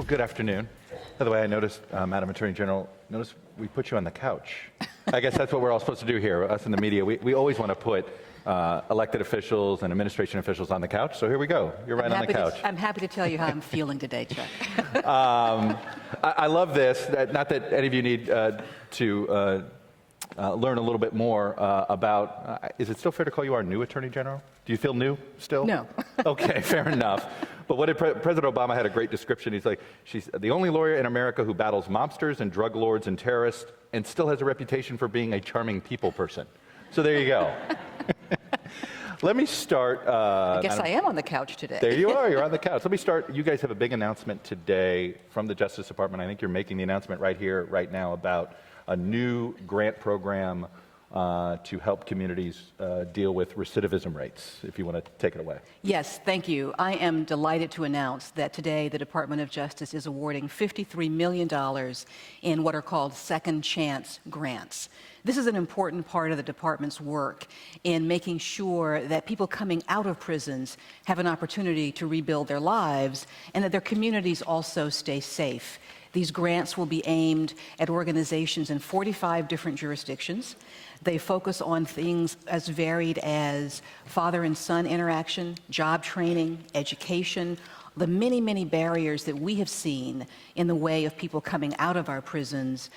Well, good afternoon. By the way, I noticed, Madam Attorney General, notice we put you on the couch. I guess that's what we're all supposed to do here, us in the media. We always want to put elected officials and administration officials on the couch, so here we go. You're right on the couch. I'm happy to tell you how I'm feeling today, Chuck. I love this. Not that any of you need to learn a little bit more about, is it still fair to call you our new Attorney General? Do you feel new still? No. Okay, fair enough. But what did President Obama had a great description. He's like, she's the only lawyer in America who battles mobsters and drug lords and terrorists and still has a reputation for being a charming people person. So there you go. Let me start. I guess I am on the couch today. There you are. You're on the couch. Let me start. You guys have a big announcement today from the Justice Department. I think you're making the announcement right here, right now, about a new grant program to help communities deal with recidivism rates, if you want to take it away. Yes, thank you. I am delighted to announce that today the Department of Justice is awarding $53 million in what are called second chance grants. This is an important part of the department's work in making sure that people coming out of prisons have an opportunity to rebuild their lives and that their communities also stay safe. These grants will be aimed at organizations in 45 different jurisdictions. They focus on things as varied as father and son interaction, job training, education, the many, many barriers that we have seen in the way of people coming out of our prisons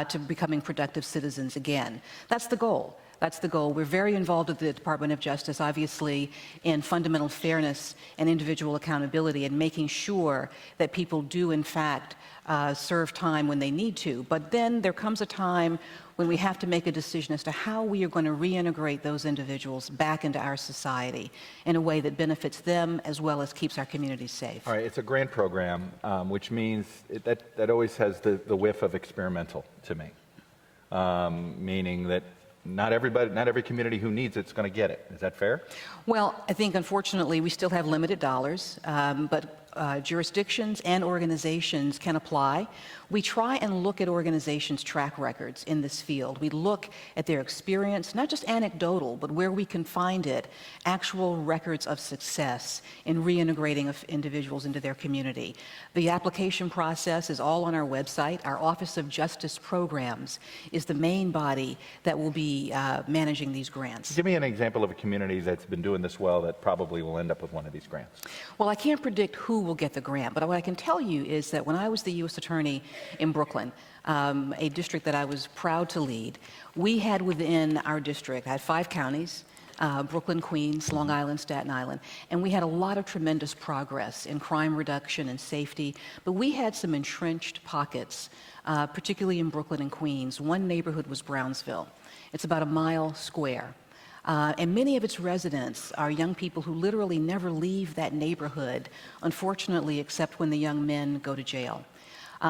to becoming productive citizens again. That's the goal. That's the goal. We're very involved with the Department of Justice, obviously, in fundamental fairness and individual accountability and making sure that people do, in fact, serve time when they need to. But then there comes a time when we have to make a decision as to how we are going to reintegrate those individuals back into our society in a way that benefits them as well as keeps our communities safe. All right, it's a grant program, which means that always has the whiff of experimental to me, meaning that not every community who needs it's going to get it. Is that fair? Well, I think unfortunately we still have limited dollars, but jurisdictions and organizations can apply. We try and look at organizations' track records in this field. We look at their experience, not just anecdotal, but where we can find it, actual records of success in reintegrating of individuals into their community. The application process is all on our website. Our Office of Justice Programs is the main body that will be managing these grants. Give me an example of a community that's been doing this well that probably will end up with one of these grants. Well, I can't predict who will get the grant, but what I can tell you is that when I was the U.S. Attorney in Brooklyn, a district that I was proud to lead, we had within our district, I had 5 counties, Brooklyn, Queens, Long Island, Staten Island, and we had a lot of tremendous progress in crime reduction and safety, but we had some entrenched pockets, particularly in Brooklyn and Queens. One neighborhood was Brownsville. It's about a mile square. And many of its residents are young people who literally never leave that neighborhood, unfortunately, except when the young men go to jail.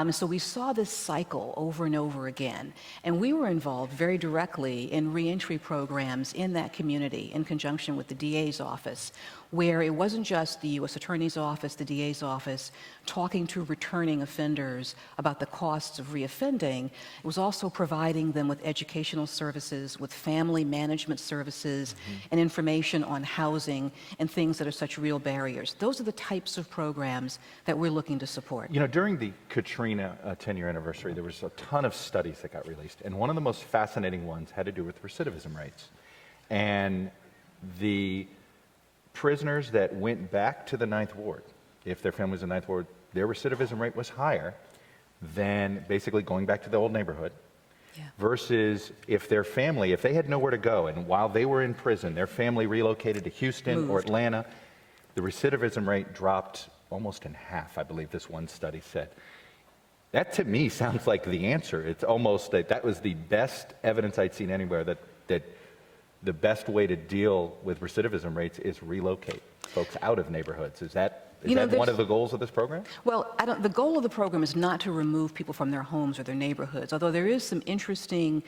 So we saw this cycle over and over again. And we were involved very directly in reentry programs in that community in conjunction with the DA's office, where it wasn't just the U.S. Attorney's Office, the DA's office, talking to returning offenders about the costs of reoffending. It was also providing them with educational services, with family management services, and information on housing and things that are such real barriers. Those are the types of programs that we're looking to support. You know, during the Katrina 10-year anniversary, there was a ton of studies that got released, and one of the most fascinating ones had to do with recidivism rates. And the prisoners that went back to the Ninth Ward, if their family was in the Ninth Ward, their recidivism rate was higher than basically going back to the old neighborhood. Yeah. Versus if their family, if they had nowhere to go, and while they were in prison, their family relocated to Houston or Atlanta, the recidivism rate dropped almost in half, I believe this one study said. That to me sounds like the answer. It's almost that was the best evidence I'd seen anywhere that the best way to deal with recidivism rates is relocate folks out of neighborhoods. Is that one of the goals of this program? Well, the goal of the program is not to remove people from their homes or their neighborhoods, although there is some interesting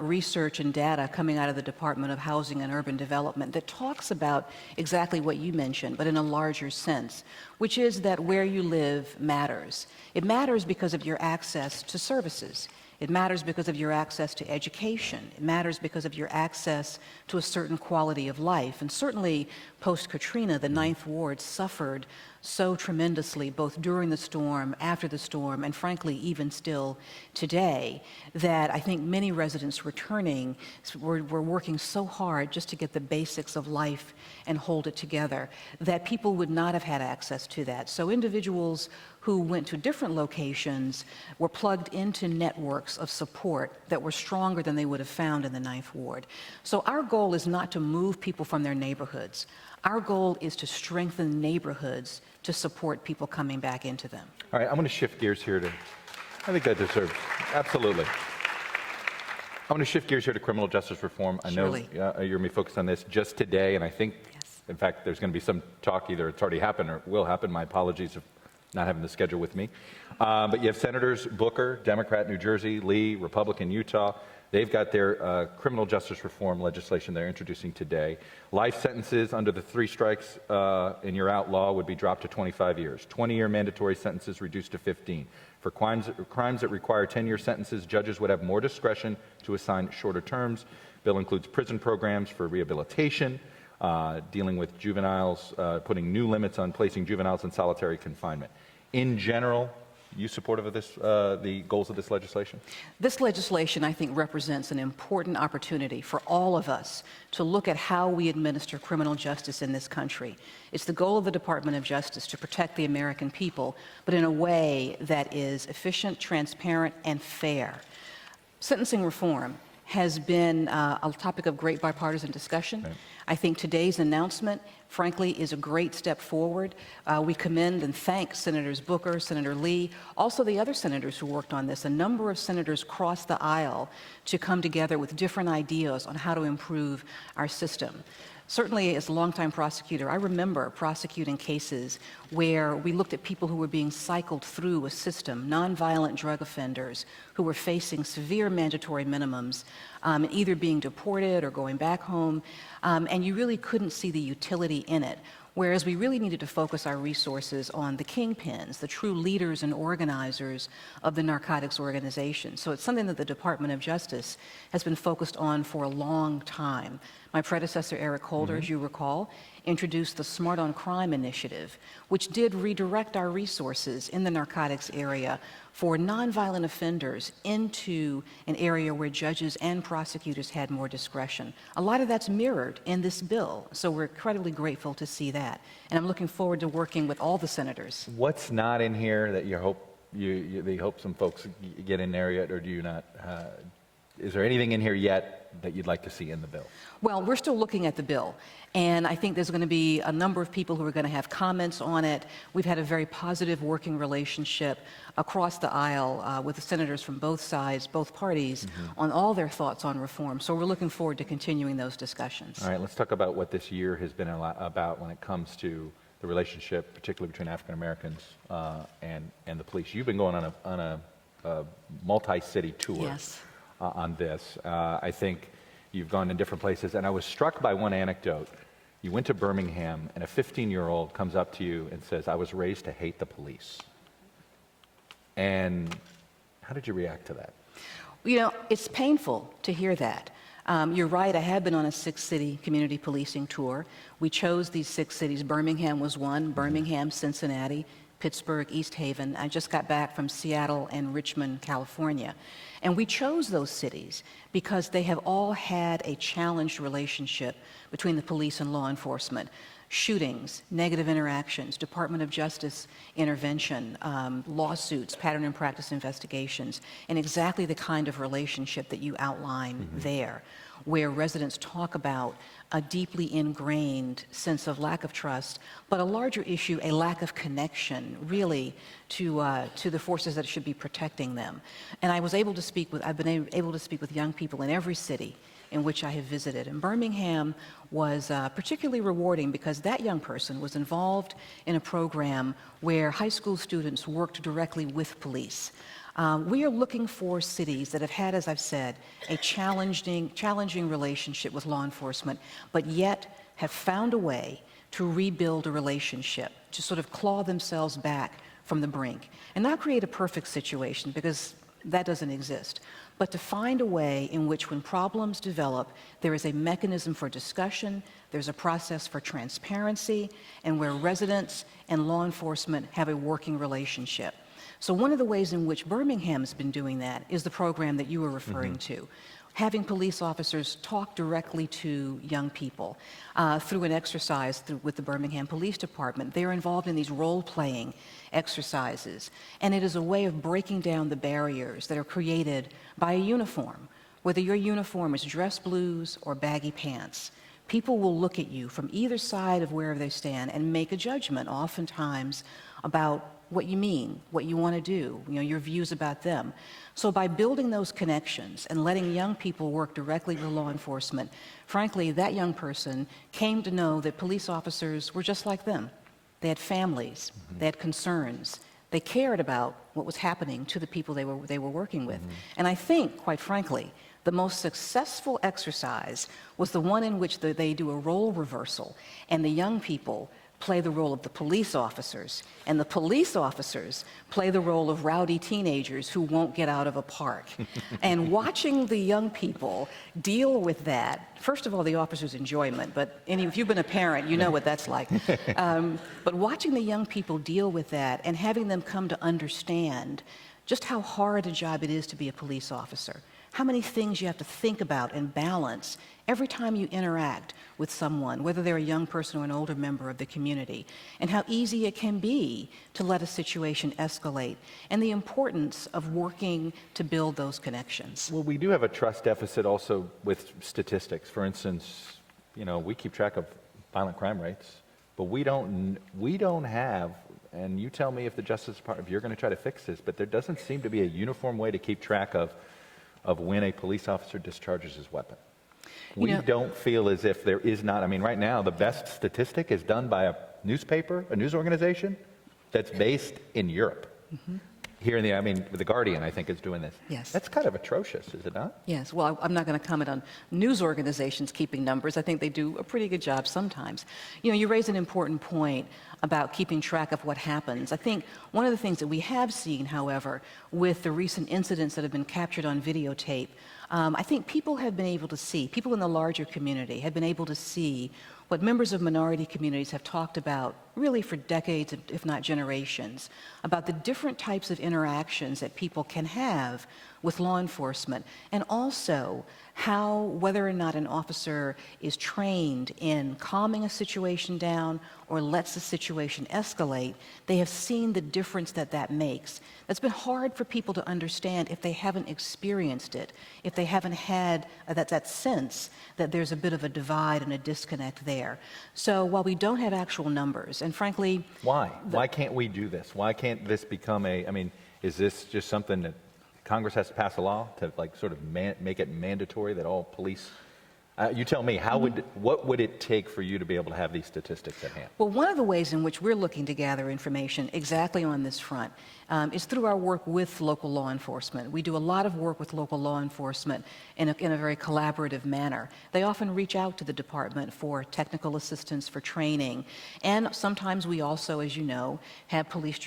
research and data coming out of the Department of Housing and Urban Development that talks about exactly what you mentioned, but in a larger sense, which is that where you live matters. It matters because of your access to services. It matters because of your access to education. It matters because of your access to a certain quality of life. And certainly, post-Katrina, the Ninth Ward suffered so tremendously, both during the storm, after the storm, and frankly, even still today, that I think many residents returning were working so hard just to get the basics of life and hold it together, that people would not have had access to that. So individuals who went to different locations were plugged into networks of support that were stronger than they would have found in the Ninth Ward. So our goal is not to move people from their neighborhoods. Our goal is to strengthen neighborhoods to support people coming back into them. All right, I'm going to shift gears here to, I think that deserves, absolutely. I'm going to shift gears here to criminal justice reform. I know you're going to be focused on this just today, and I think, in fact, there's going to be some talk, either it's already happened or will happen. My apologies if not having the schedule with me. But you have Senators Booker, Democrat, New Jersey, Lee, Republican, Utah. They've got their criminal justice reform legislation they're introducing today. Life sentences under the 3 strikes and you're out law would be dropped to 25 years. 20-year mandatory sentences reduced to 15. For crimes that require 10-year sentences, judges would have more discretion to assign shorter terms. Bill includes prison programs for rehabilitation, dealing with juveniles, putting new limits on placing juveniles in solitary confinement. In general, you supportive of this, the goals of this legislation? This legislation, I think, represents an important opportunity for all of us to look at how we administer criminal justice in this country. It's the goal of the Department of Justice to protect the American people, but in a way that is efficient, transparent, and fair. Sentencing reform has been a topic of great bipartisan discussion. Right. I think today's announcement, frankly, is a great step forward. We commend and thank Senators Booker, Senator Lee, also the other senators who worked on this. A number of senators crossed the aisle to come together with different ideas on how to improve our system. Certainly, as a longtime prosecutor, I remember prosecuting cases where we looked at people who were being cycled through a system, nonviolent drug offenders who were facing severe mandatory minimums, either being deported or going back home, and you really couldn't see the utility in it. Whereas we really needed to focus our resources on the kingpins, the true leaders and organizers of the narcotics organization. So it's something that the Department of Justice has been focused on for a long time. My predecessor, Eric Holder, as you recall, introduced the Smart on Crime initiative, which did redirect our resources in the narcotics area for nonviolent offenders into an area where judges and prosecutors had more discretion. A lot of that's mirrored in this bill, so we're incredibly grateful to see that. And I'm looking forward to working with all the senators. What's not in here that you hope they hope some folks get in there yet, or do you not? Is there anything in here yet that you'd like to see in the bill? Well, we're still looking at the bill, and I think there's going to be a number of people who are going to have comments on it. We've had a very positive working relationship across the aisle with the senators from both sides, both parties, on all their thoughts on reform. So we're looking forward to continuing those discussions. All right, let's talk about what this year has been about when it comes to the relationship, particularly between African Americans and the police. You've been going on a multi-city tour. Yes. On this. I think you've gone to different places, and I was struck by one anecdote. You went to Birmingham, and a 15-year-old comes up to you and says, "I was raised to hate the police." And how did you react to that? You know, it's painful to hear that. You're right, I have been on a 6-city community policing tour. We chose these 6 cities. Birmingham was one, Birmingham, Cincinnati, Pittsburgh, East Haven. I just got back from Seattle and Richmond, California. And we chose those cities because they have all had a challenged relationship between the police and law enforcement. Shootings, negative interactions, Department of Justice intervention, lawsuits, pattern and practice investigations, and exactly the kind of relationship that you outline there, where residents talk about a deeply ingrained sense of lack of trust, but a larger issue, a lack of connection, really, to the forces that should be protecting them. And I've been able to speak with young people in every city in which I have visited. And Birmingham was particularly rewarding because that young person was involved in a program where high school students worked directly with police. We are looking for cities that have had, as I've said, a challenging relationship with law enforcement, but yet have found a way to rebuild a relationship, to sort of claw themselves back from the brink, and not create a perfect situation, because That doesn't exist. But to find a way in which when problems develop, there is a mechanism for discussion, there's a process for transparency, and where residents and law enforcement have a working relationship. So one of the ways in which Birmingham has been doing that is the program that you were referring to. Having police officers talk directly to young people through an exercise with the Birmingham Police Department. They're involved in these role-playing exercises, and it is a way of breaking down the barriers that are created by a uniform. Whether your uniform is dress blues or baggy pants, people will look at you from either side of wherever they stand and make a judgment, oftentimes, about what you mean, what you want to do, your views about them. So by building those connections and letting young people work directly with law enforcement, frankly, that young person came to know that police officers were just like them. They had families, they had concerns, they cared about what was happening to the people they were working with. And I think, quite frankly, the most successful exercise was the one in which they do a role reversal, and the young people play the role of the police officers, and the police officers play the role of rowdy teenagers who won't get out of a park. And watching the young people deal with that, first of all, the officer's enjoyment, but if you've been a parent, you know what that's like. But watching the young people deal with that and having them come to understand just how hard a job it is to be a police officer, how many things you have to think about and balance every time you interact with someone, whether they're a young person or an older member of the community, and how easy it can be to let a situation escalate, and the importance of working to build those connections. Well, we do have a trust deficit also with statistics. For instance, we keep track of violent crime rates, but we don't have, and you tell me if the Justice Department, if you're going to try to fix this, but there doesn't seem to be a uniform way to keep track of when a police officer discharges his weapon. We don't feel as if there is not, right now the best statistic is done by a newspaper, a news organization that's based in Europe. Here in the Guardian, I think, is doing this. Yes. That's kind of atrocious, is it not? Yes, well, I'm not going to comment on news organizations keeping numbers. I think they do a pretty good job sometimes. You raise an important point about keeping track of what happens. I think one of the things that we have seen, however, with the recent incidents that have been captured on videotape, I think people have been able to see, people in the larger community have been able to see what members of minority communities have talked about really for decades, if not generations, about the different types of interactions that people can have with law enforcement, and also how, whether or not an officer is trained in calming a situation down or lets the situation escalate, they have seen the difference that makes. That's been hard for people to understand if they haven't experienced it, if they haven't had that sense that there's a bit of a divide and a disconnect there. So while we don't have actual numbers, and frankly... Why? Why can't we do this? Why can't this become is this just something that Congress has to pass a law to sort of make it mandatory that all police... you tell me, what would it take for you to be able to have these statistics at hand? Well, one of the ways in which we're looking to gather information exactly on this front is through our work with local law enforcement. We do a lot of work with local law enforcement in a very collaborative manner. They often reach out to the department for technical assistance, for training, and sometimes we also, as you know, have police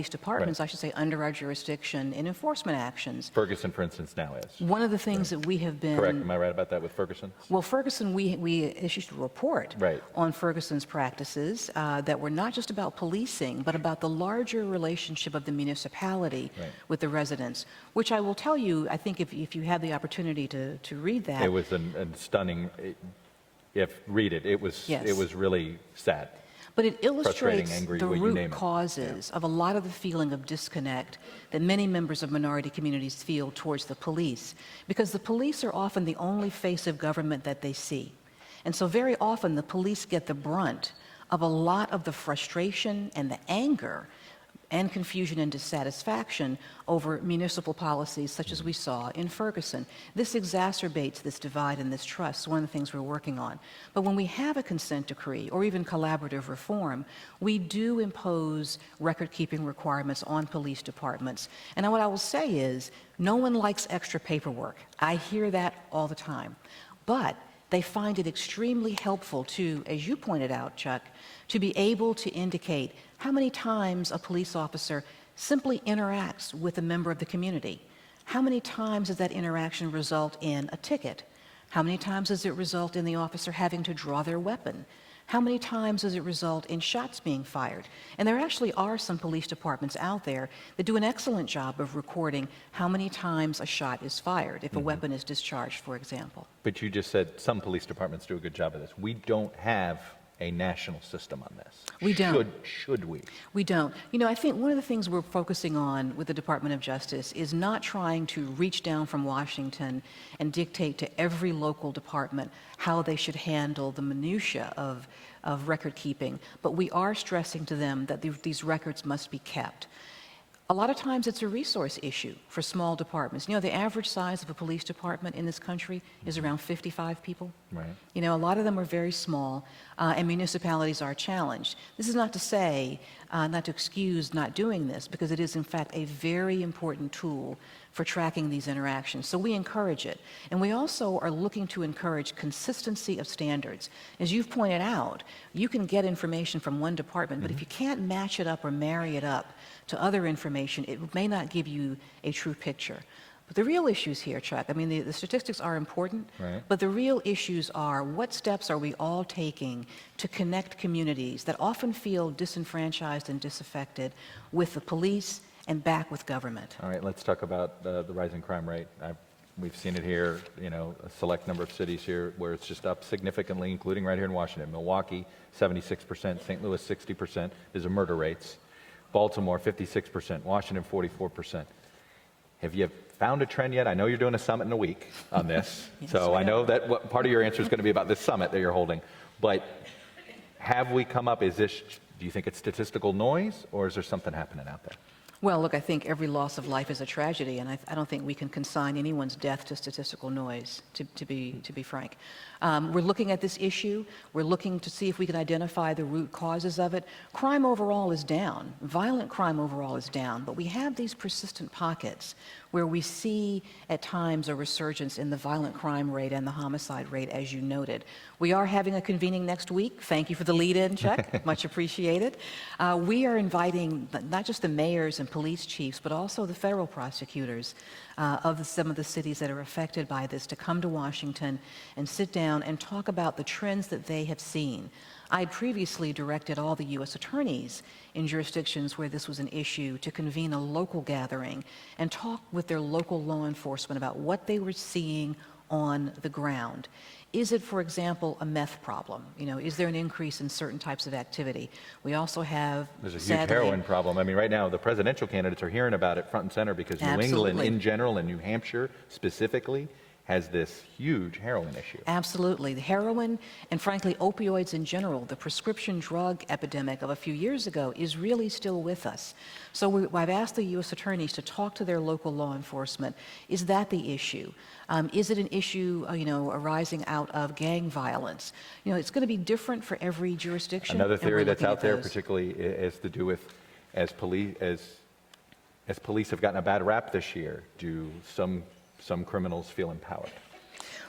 departments, I should say, under our jurisdiction in enforcement actions. Ferguson, for instance, now is. One of the things that we have been... Correct, am I right about that with Ferguson? Well, Ferguson, we issued a report on Ferguson's practices that were not just about policing, but about the larger relationship of the municipality with the residents, which I will tell you, I think if you have the opportunity to read that... It was a stunning, read it, it was really sad. But it illustrates angry, the root causes of a lot of the feeling of disconnect that many members of minority communities feel towards the police, because the police are often the only face of government that they see. And so very often the police get the brunt of a lot of the frustration and the anger and confusion and dissatisfaction over municipal policies such as we saw in Ferguson. This exacerbates this divide and this trust, one of the things we're working on. But when we have a consent decree or even collaborative reform, we do impose record-keeping requirements on police departments. And what I will say is, no one likes extra paperwork. I hear that all the time. But they find it extremely helpful to, as you pointed out, Chuck, to be able to indicate how many times a police officer simply interacts with a member of the community, how many times does that interaction result in a ticket? How many times does it result in the officer having to draw their weapon? How many times does it result in shots being fired? And there actually are some police departments out there that do an excellent job of recording how many times a shot is fired, if a weapon is discharged, for example. But you just said some police departments do a good job of this. We don't have a national system on this. We don't. Should we? We don't. You know, I think one of the things we're focusing on with the Department of Justice is not trying to reach down from Washington and dictate to every local department how they should handle the minutia of record keeping, but we are stressing to them that these records must be kept. A lot of times it's a resource issue for small departments. You know, the average size of a police department in this country is around 55 people. Right. You know, a lot of them are very small, and municipalities are challenged. This is not to say, not to excuse not doing this, because it is in fact a very important tool for tracking these interactions. So we encourage it. And we also are looking to encourage consistency of standards. As you've pointed out, you can get information from one department, but if you can't match it up or marry it up to other information, it may not give you a true picture. But the real issues here, Chuck, I mean, the statistics are important, right, but the real issues are what steps are we all taking to connect communities that often feel disenfranchised and disaffected with the police and back with government. All right, let's talk about the rising crime rate. We've seen it here, you know, a select number of cities here where it's just up significantly, including right here in Washington. Milwaukee, 76%, St. Louis, 60% is the murder rates. Baltimore, 56%, Washington, 44%. Have you found a trend yet? I know you're doing a summit in a week on this, Yes, so I know that part of your answer is going to be about this summit that you're holding. But have we come up, do you think it's statistical noise, or is there something happening out there? Well, look, I think every loss of life is a tragedy, and I don't think we can consign anyone's death to statistical noise, to be frank. We're looking at this issue. We're looking to see if we can identify the root causes of it. Crime overall is down. Violent crime overall is down, but we have these persistent pockets where we see at times a resurgence in the violent crime rate and the homicide rate, as you noted. We are having a convening next week. Thank you for the lead-in, Chuck. Much appreciated. We are inviting not just the mayors and police chiefs, but also the federal prosecutors of some of the cities that are affected by this to come to Washington and sit down and talk about the trends that they have seen. I had previously directed all the U.S. attorneys in jurisdictions where this was an issue to convene a local gathering and talk with their local law enforcement about what they were seeing on the ground. Is it, for example, a meth problem? You know, is there an increase in certain types of activity? We also have, There's a huge sadly, heroin problem. I mean, right now, the presidential candidates are hearing about it front and center because New England in general and New Hampshire specifically has this huge heroin issue. Absolutely. The heroin and, frankly, opioids in general, the prescription drug epidemic of a few years ago is really still with us. So I've asked the U.S. attorneys to talk to their local law enforcement. Is that the issue? Is it an issue, arising out of gang violence? You know, it's going to be different for every jurisdiction. Another theory that's out there, those. particularly, is to do with as police have gotten a bad rap this year, do some criminals feel empowered?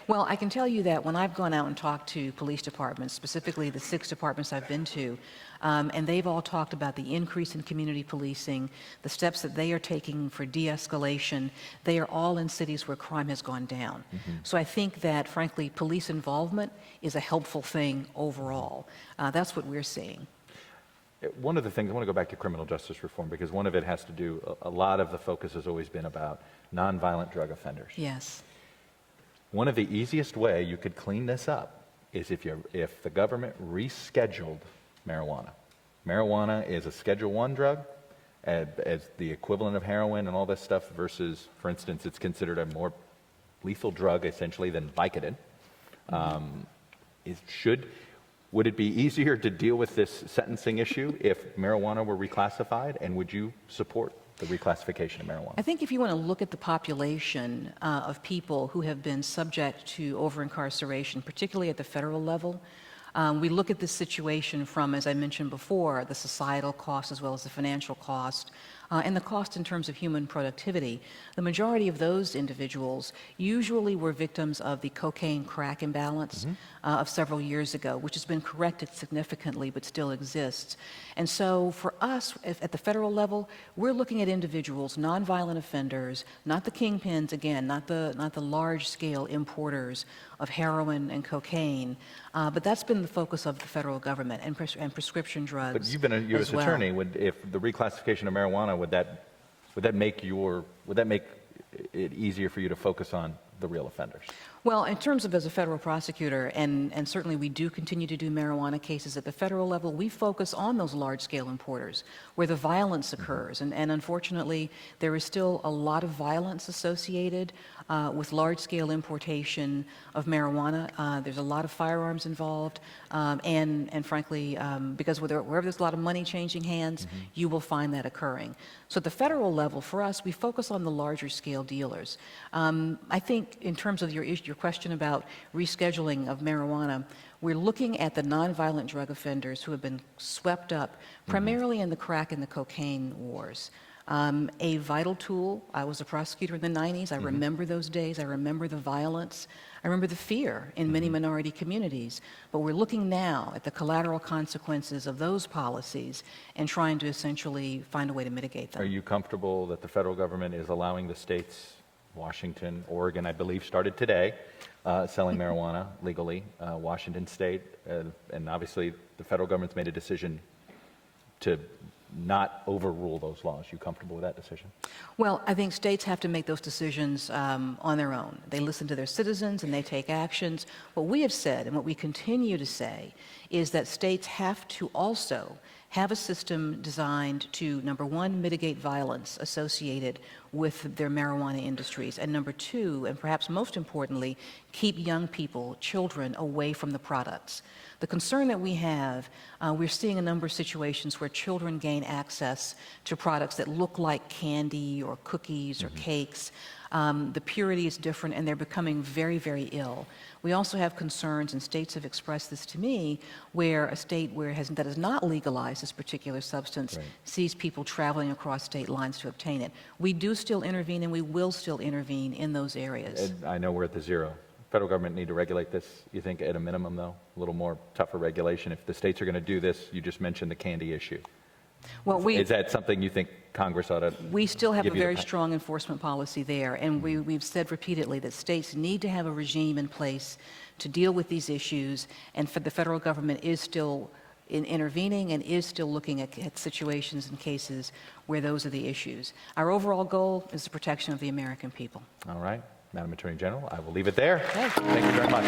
Well, I can tell you that when I've gone out and talked to police departments, specifically the 6 departments I've been to, and they've all talked about the increase in community policing, the steps that they are taking for de-escalation, they are all in cities where crime has gone down. So I think that, frankly, police involvement is a helpful thing overall. That's what we're seeing. One of the things, I want to go back to criminal justice reform because one of it has to do, a lot of the focus has always been about nonviolent drug offenders. Yes. One of the easiest way you could clean this up is if the government rescheduled marijuana. Marijuana is a Schedule I drug as the equivalent of heroin and all this stuff versus, for instance, it's considered a more lethal drug essentially than Vicodin. Would it be easier to deal with this sentencing issue if marijuana were reclassified, and would you support the reclassification of marijuana? I think if you want to look at the population of people who have been subject to over-incarceration, particularly at the federal level, we look at this situation from, as I mentioned before, the societal cost as well as the financial cost. and the cost in terms of human productivity, the majority of those individuals usually were victims of the cocaine-crack imbalance of several years ago, which has been corrected significantly but still exists. And so for us, at the federal level, we're looking at individuals, nonviolent offenders, not the kingpins, again, not the large-scale importers of heroin and cocaine, but that's been the focus of the federal government, and prescription drugs. But you've been a U.S. attorney. If the reclassification of marijuana, would that make it easier for you to focus on the real offenders? Well, in terms of as a federal prosecutor, and certainly we do continue to do marijuana cases at the federal level, we focus on those large-scale importers where the violence occurs. And unfortunately, there is still a lot of violence associated with large-scale importation of marijuana. There's a lot of firearms involved, and frankly, because wherever there's a lot of money changing hands, you will find that occurring. So at the federal level, for us, we focus on the larger-scale dealers. I think in terms of your question about rescheduling of marijuana, we're looking at the nonviolent drug offenders who have been swept up primarily in the crack and the cocaine wars. A vital tool. I was a prosecutor in the 90s. I remember those days. I remember the violence. I remember the fear in many minority communities. But we're looking now at the collateral consequences of those policies and trying to essentially find a way to mitigate them. Are you comfortable that the federal government is allowing the states, Washington, Oregon, I believe, started today, selling marijuana legally, Washington State, and obviously the federal government's made a decision to not overrule those laws. You comfortable with that decision? Well, I think states have to make those decisions on their own. They listen to their citizens and they take actions. What we have said and what we continue to say is that states have to also have a system designed to, number one, mitigate violence associated with their marijuana industries, and number two, and perhaps most importantly, keep young people, children, away from the products. The concern that we have, we're seeing a number of situations where children gain access to products that look like candy or cookies or cakes. The purity is different and they're becoming very, very ill. We also have concerns, and states have expressed this to me, where a state that has not legalized this particular substance sees people traveling across state lines to obtain it. We do still intervene, and we will still intervene in those areas. And I know we're at the zero. Federal government need to regulate this, you think, at a minimum, though? A little more tougher regulation. If the states are going to do this, you just mentioned the candy issue. Well, is that something you think Congress ought to We still have a give you very strong enforcement policy there, and we've said repeatedly that states need to have a regime in place to deal with these issues, and the federal government is still intervening and is still looking at situations and cases where those are the issues. Our overall goal is the protection of the American people. All right. Madam Attorney General, I will leave it there. Okay. Thank you very much.